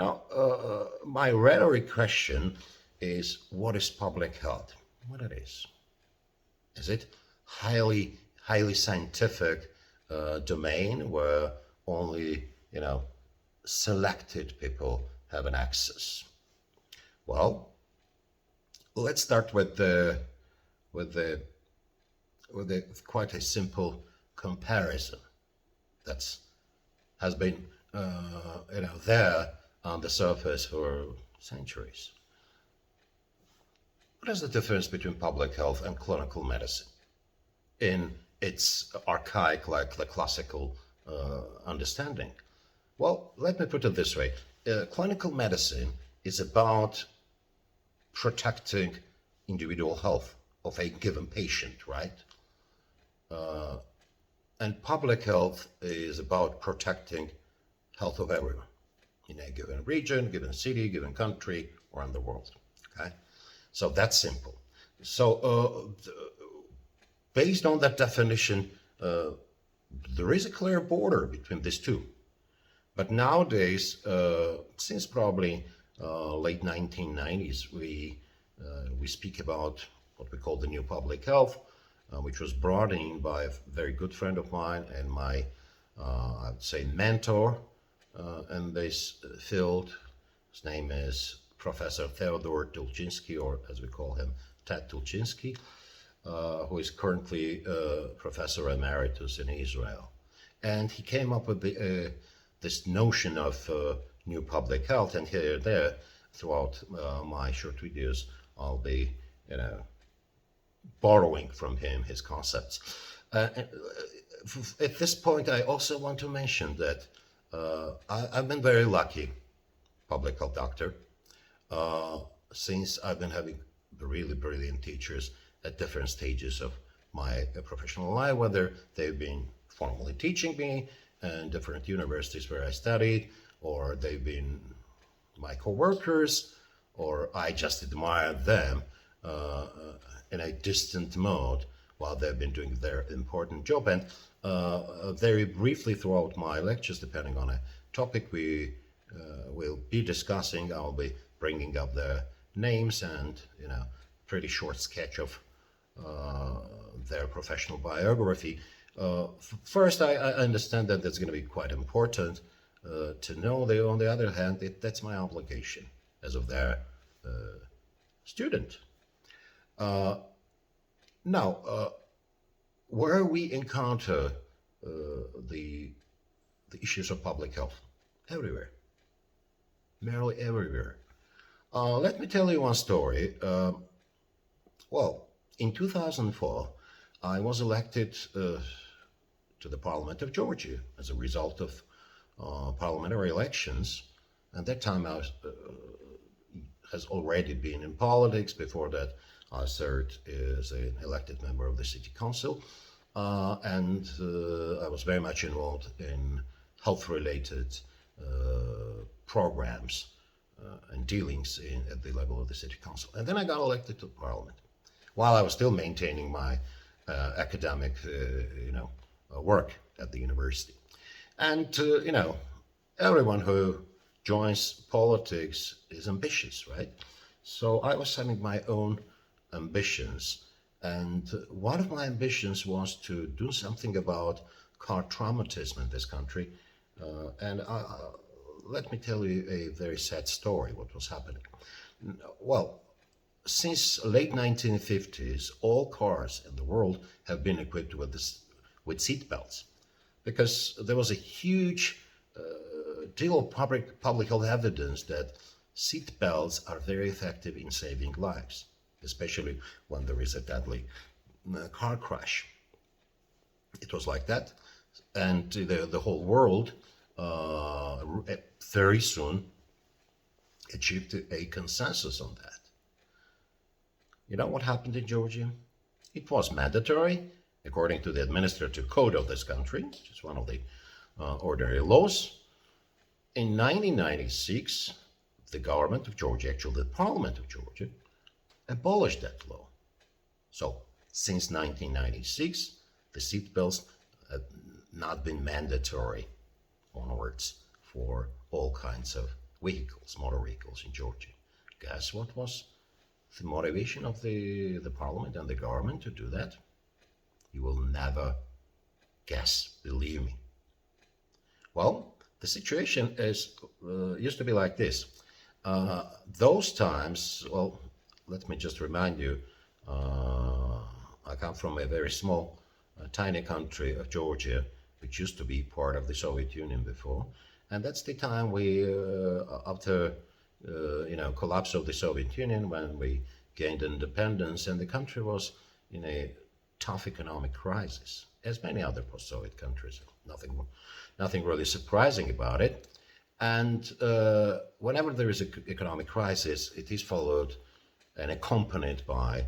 Now, my rhetoric question is, what is public health? What it is? Is it highly scientific domain where only selected people have an access? Well, let's start with the with quite a simple comparison that's has been there on the surface for centuries. What is the difference between public health and clinical medicine in its archaic, like the classical understanding? Well, let me put it this way. Clinical medicine is about protecting individual health of a given patient, right? And public health is about protecting health of everyone in a given region, given city, given country, or in the world. Okay, so that's simple. So based on that definition, there is a clear border between these two. But nowadays, since probably late 1990s, we speak about what we call the new public health, which was brought in by a very good friend of mine and my, I'd say, mentor in this field. His name is Professor Theodore Tulchinsky, or as we call him, Ted Tulchinsky, who is currently Professor Emeritus in Israel. And he came up with this notion of new public health, and here and there, throughout my short videos, I'll be, borrowing from him his concepts. At this point, I also want to mention that I've been very lucky, public health doctor, since I've been having really brilliant teachers at different stages of my professional life, whether they've been formally teaching me in different universities where I studied, or they've been my co-workers, or I just admired them in a distant mode while they've been doing their important job. And very briefly throughout my lectures, depending on a topic we will be discussing, I'll be bringing up their names and, pretty short sketch of their professional biography. First, I understand that that's going to be quite important to know. On the other hand, that's my obligation as of their student. Now, where we encounter the issues of public health, everywhere, merely everywhere. Let me tell you one story. Well, in 2004, I was elected to the Parliament of Georgia as a result of parliamentary elections. At that time, I was, has already been in politics. Before that, I served as an elected member of the city council, and I was very much involved in health-related programs and dealings at the level of the city council. And then I got elected to parliament, while I was still maintaining my academic, work at the university. And everyone who joins politics is ambitious, right? So I was having my own ambitions, and one of my ambitions was to do something about car traumatism in this country. And let me tell you a very sad story. What was happening? Well, since late 1950s, all cars in the world have been equipped with seat belts, because there was a huge deal of public health evidence that seat belts are very effective in saving lives, especially when there is a deadly car crash. It was like that, and the whole world very soon achieved a consensus on that. You know what happened in Georgia? It was mandatory, according to the administrative code of this country, which is one of the ordinary laws. In 1996, the government of Georgia, actually the Parliament of Georgia, abolished that law. So since 1996, the seatbelts have not been mandatory onwards for all kinds of vehicles, motor vehicles in Georgia. Guess what was the motivation of the parliament and the government to do that? You will never guess, believe me. Well, the situation is used to be like this. Those times, well, let me just remind you, I come from a very small, tiny country of Georgia, which used to be part of the Soviet Union before, and that's the time we, after collapse of the Soviet Union, when we gained independence, and the country was in a tough economic crisis, as many other post-Soviet countries. Nothing really surprising about it. And whenever there is an economic crisis, it is followed and accompanied by,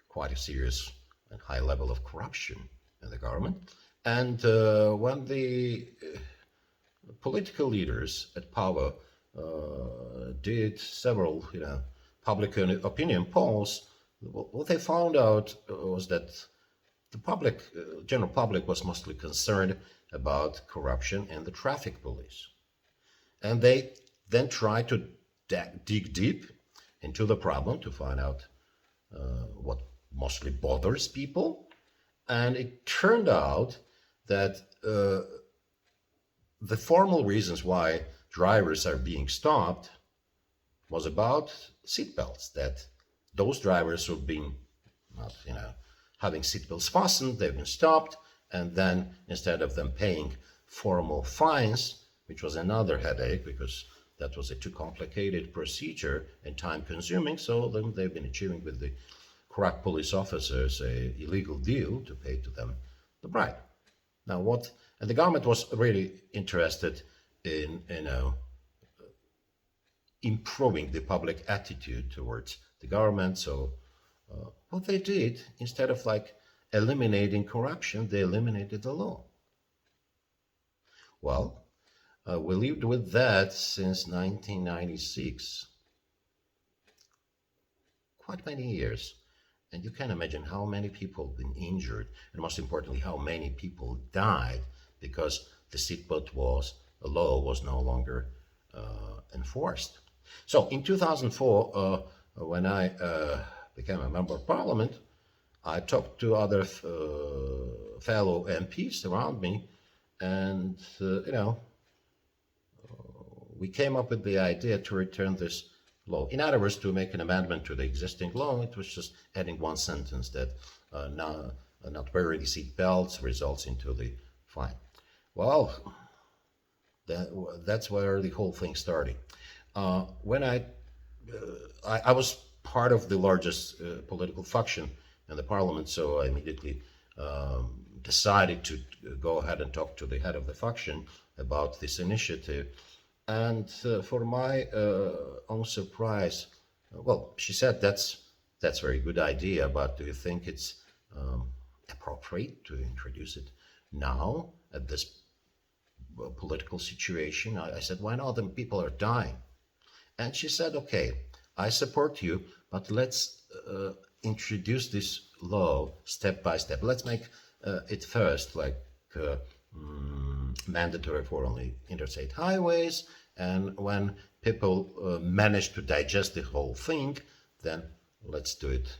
quite a serious and high level of corruption in the government. And when the political leaders at power did several, public opinion polls, what they found out was that the public, general public, was mostly concerned about corruption in the traffic police. And they then tried to dig deep into the problem to find out what mostly bothers people. And it turned out that the formal reasons why drivers are being stopped was about seatbelts, that those drivers who've been not, having seatbelts fastened, they've been stopped, and then instead of them paying formal fines, which was another headache because that was a too complicated procedure and time consuming, so then they've been achieving with the corrupt police officers a illegal deal to pay to them the bribe. Now and the government was really interested in, improving the public attitude towards the government. So what they did, instead of eliminating corruption, they eliminated the law. Well, we lived with that since 1996, quite many years. And you can imagine how many people have been injured, and most importantly, how many people died because the seatbelt law was no longer enforced. So in 2004, when I became a member of parliament, I talked to other fellow MPs around me, and we came up with the idea to return this law. In other words, to make an amendment to the existing law. It was just adding one sentence that not wearing the seat belts results into the fine. Well, that's where the whole thing started. When I was part of the largest political faction in the parliament, so I immediately decided to go ahead and talk to the head of the faction about this initiative. And for my own surprise, well, she said that's a very good idea, but do you think it's appropriate to introduce it now at this political situation? I said, why not? And people are dying. And she said, okay, I support you, but let's introduce this law step by step. Let's make it first mandatory for only interstate highways, and when people manage to digest the whole thing, then let's do it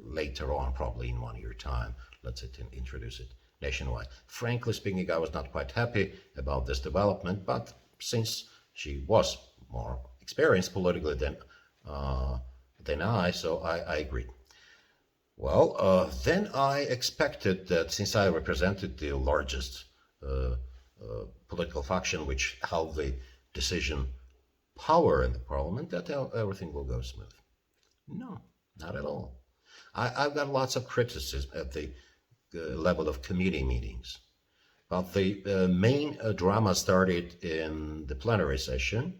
later on, probably in 1 year time. Let's introduce it nationwide. Frankly speaking, I was not quite happy about this development, but since she was more experienced politically than I, so I agreed. Well, then I expected that since I represented the largest political faction which held the decision power in the parliament, that everything will go smooth. No, not at all. I've got lots of criticism at the level of committee meetings, but the main drama started in the plenary session.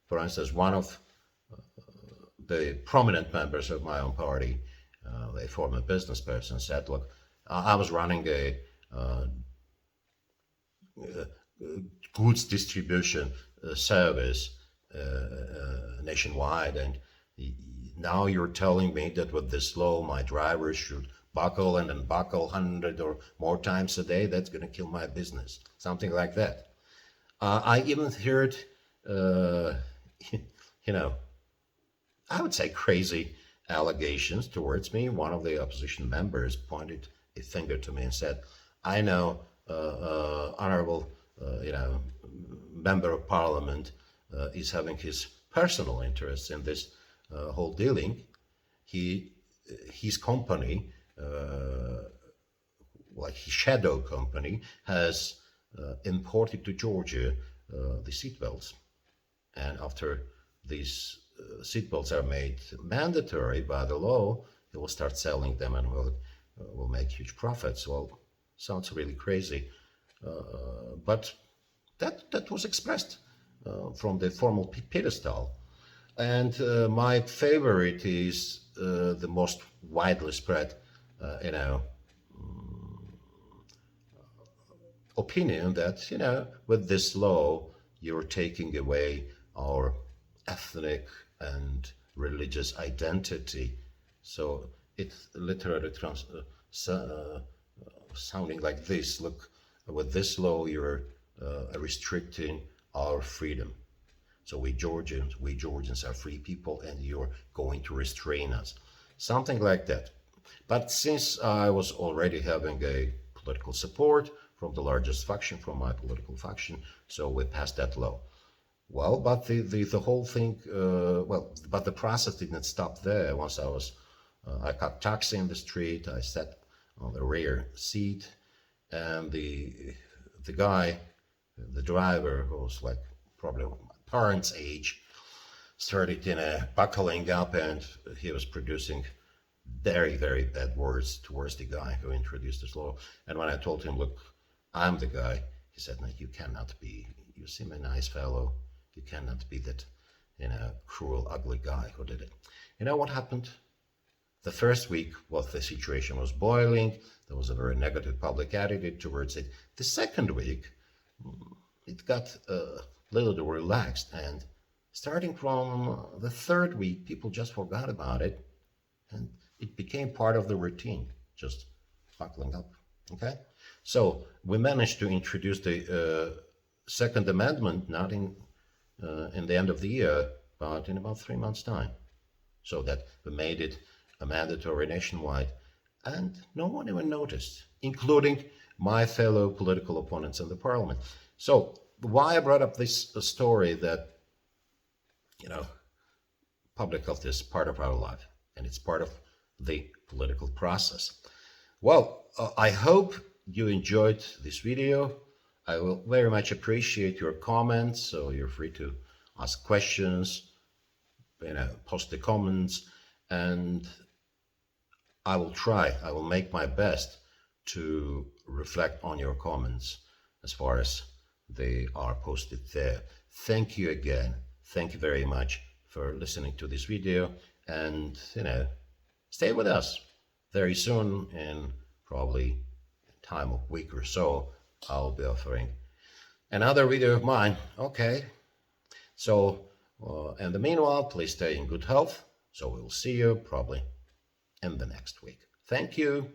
For instance, one of the prominent members of my own party, a former business person, said, look, I was running a goods distribution service nationwide, and now you're telling me that with this law my drivers should buckle and unbuckle 100 or more times a day. That's going to kill my business, something like that. I even heard, uh, you know, I would say crazy allegations towards me. One of the opposition members pointed a finger to me and said, "I know, honorable, member of parliament is having his personal interests in this whole dealing. He, his company, like his shadow company, has imported to Georgia the seatbelts, and after these seatbelts are made mandatory by the law, he will start selling them and will make huge profits." Well, sounds really crazy, but that was expressed from the formal pedestal. And my favorite is the most widely spread, you know, opinion that, with this law, you're taking away our ethnic and religious identity. So it's literally sounding like this. Look, with this law, you're restricting our freedom. So we Georgians are free people, and you're going to restrain us. Something like that. But since I was already having a political support from the largest faction, from my political faction, so we passed that law. Well, but the whole thing, but the process didn't stop there. Once I got taxi in the street, I sat on the rear seat, and the guy, the driver, who was like probably my parents' age, started buckling up, and he was producing very, very bad words towards the guy who introduced this law. And when I told him, "Look, I'm the guy," he said, "No, you cannot be. You seem a nice fellow. You cannot be that, cruel, ugly guy who did it." You know what happened? The first week, the situation was boiling. There was a very negative public attitude towards it. The second week, it got a little relaxed, and starting from the third week, people just forgot about it, and it became part of the routine, just buckling up. Okay, so we managed to introduce the Second Amendment not in the end of the year, but in about 3 months' time, so that we made it a mandatory nationwide, and no one even noticed, including my fellow political opponents in the parliament. So why I brought up this story that, public health is part of our life, and it's part of the political process. Well, I hope you enjoyed this video. I will very much appreciate your comments, so you're free to ask questions, post the comments, and I will make my best to reflect on your comments as far as they are posted there. Thank you again. Thank you very much for listening to this video, and, stay with us. Very soon, in probably time of week or so, I'll be offering another video of mine. Okay. So, in the meanwhile, please stay in good health. So we'll see you probably in the next week. Thank you.